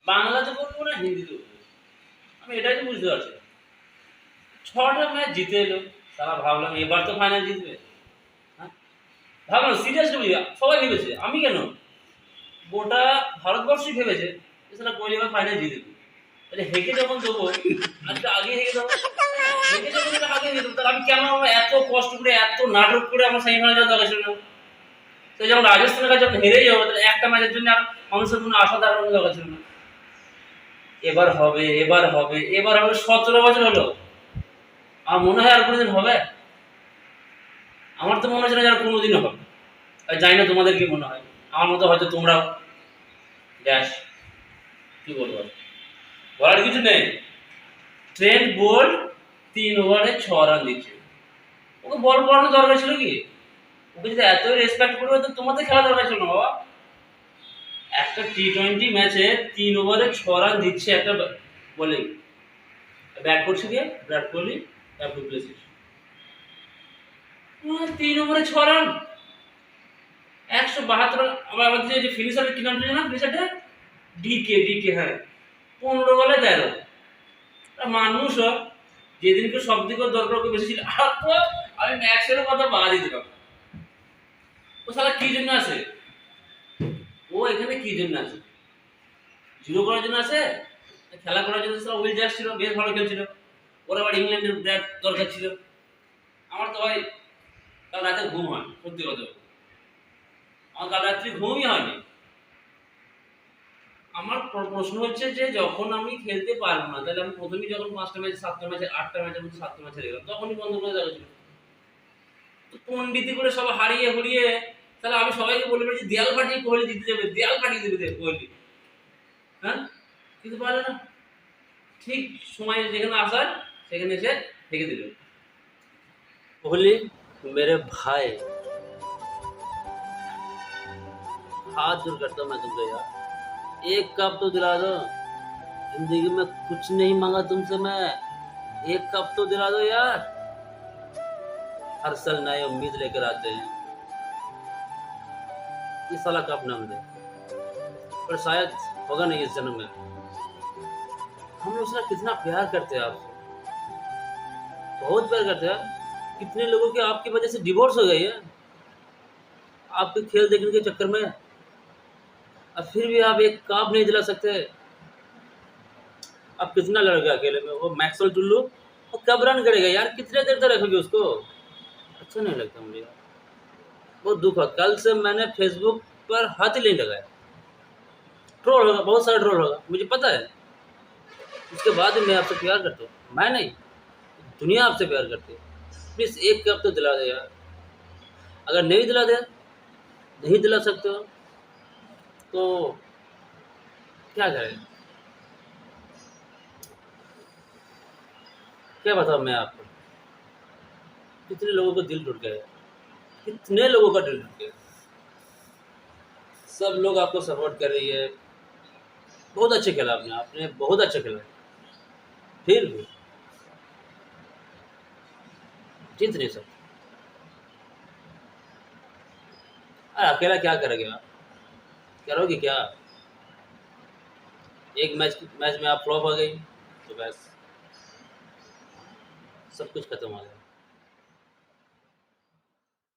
বাংলাতে বলবো না হিন্দিতে বলবো, আমি এটাই তো বুঝতে পারছি না। 6টা ম্যাচ জিতে এলো, তারা ভাবলাম এবার তো ফাইনাল জিতবে। হ্যাঁ, ভাবলাম সিরিয়াসলি বুঝি, সবাই ভেবেছে, আমি কেন, গোটা ভারতবর্ষই ভেবেছে যে সালা কোহলি এবার ফাইনাল জিতবে। তাহলে হেগে যখন দেবো, আজকে আগে হেগে দেবো, হেগে যখন এটা আগে হেগে দেবো, তাহলে আমি কেন আমার এত কষ্ট করে এত নাটক করে আমার সেমিফাইনাল যাওয়ার দরকার ছিল না। তো যখন রাজস্থানের কাছে যখন হেরেই যাবো, তাহলে একটা ম্যাচের জন্য আর মানুষের কোনো আশা দেখানোর দরকার ছিল না। এবার হবে, এবার হবে, এবার হবে, 17 বছর হলো, আমার মনে হয় আর কোনোদিন হবে? আমার তো মনে হচ্ছে না যেন কোনোদিনও হবে। আর জানি না তোমাদের কি মনে হয়, আমার মতো হয়তো তোমরাও ব্যাস, কি বলবো আর? বলার কিছু নেই। ট্রেন্ট বোল্ট 3 ওভারে 6 রান দিচ্ছে, ওকে বল করানোর দরকার ছিল কি? ওকে যদি এতই রেসপেক্ট করবে তো তোমাদের খেলা দরকার ছিল না বাবা। একটা টি-20 ম্যাচে 3 ওভারে 6 রান দিচ্ছে একটা বোলিং, ব্যাট করছে কে? বিরাট কোহলি, ডুপ্লেসিস। 3 ওভারে 6 রান, 172 রান। আবার আমাদের যে ফিনিশারের কি নাম ছিল না ফিনিশারটা, ডিকে, হ্যাঁ, 15 বলে 13। মানুষ যেদিনকে সব দিকে দরকার ওকে বেশি ছিল। আর তো আমি ম্যাক্সের কথা বাদ দিতে পারবো, ও সালা কি জন্য আছে, ও এখানে কি জন্য আছে? জিরো করার জন্য আছে? খেলা করার জন্য? সালা উইল জ্যাক্স ছিল, বেশ ভালো খেলছিল, ওর আবার ইংল্যান্ডের ব্যাট দরকার ছিল। আমার তো ভাই কাল রাতে ঘুম হয়, সত্যি কথা বলতে। আমার কাল রাত্রি ঘুমই হয়নি। আমার প্রশ্ন হচ্ছে যে যখন আমি খেলতে পারবো না, তাহলে আমি প্রথমেই যখন 5টা ম্যাচ 7টা ম্যাচে 8টা ম্যাচের মধ্যে 7টা ম্যাচে গেলাম, তখনই বন্ধ করে দেওয়া ছিল। তো পন্ডিতি করে সব হারিয়ে হরিয়ে, তাহলে আমি সবাইকে বলে যে দেয়াল ফাটিয়ে কোহলি জিতে যাবে, দেয়াল ফাটিয়ে দেবে কোহলি। হ্যাঁ, কিন্তু পারলে না, ঠিক সময় যেখানে আসার সেখানে এসে ঠেকে দিল। কোহলি मेरे भाई, हाथ जोड़ करता हूँ मैं तुमसे यार, एक कप तो दिला दो। जिंदगी में कुछ नहीं मांगा तुमसे मैं, एक कप तो दिला दो यार। हर साल नए उम्मीद लेकर आते हैं, ये साला कप ना मिले, पर शायद होगा नहीं इस जन्म में। हम लोग साला कितना प्यार करते हैं आपसे, बहुत प्यार करते हैं। कितने लोगों की आपकी वजह से डिवोर्स हो गई है, आपके खेल देखने के चक्कर में, अब फिर भी आप एक कप नहीं दिला सकते। अब कितना लड़का अकेले में, वो मैक्सवेल टुल्लू, वो कब रन करेगा यार, कितने देर तक रखोगे उसको? अच्छा नहीं लगता मुझे यार, बहुत दुख है। कल से मैंने फेसबुक पर हाथ ही नहीं लगाया, ट्रोल होगा, बहुत सारा ट्रोल होगा, मुझे पता है। उसके बाद भी मैं आपसे प्यार करता हूँ, मैं नहीं, दुनिया आपसे प्यार करती है। प्लीज़ एक कप तो दिला दे यार। अगर नहीं दिला दे, नहीं दिला सकते हो तो क्या करें, क्या बताऊँ मैं आपको। कितने लोगों का दिल टूट गया, कितने लोगों का दिल टूट गया। सब लोग आपको सपोर्ट कर रही है, बहुत अच्छे खेला आपने बहुत अच्छा खेला, फिर भी जीत नहीं सकते। अरे अकेला क्या करोगे आप, करोगे क्या? एक मैच में आप फ्लॉप हो गई तो बस सब कुछ खत्म हो गया।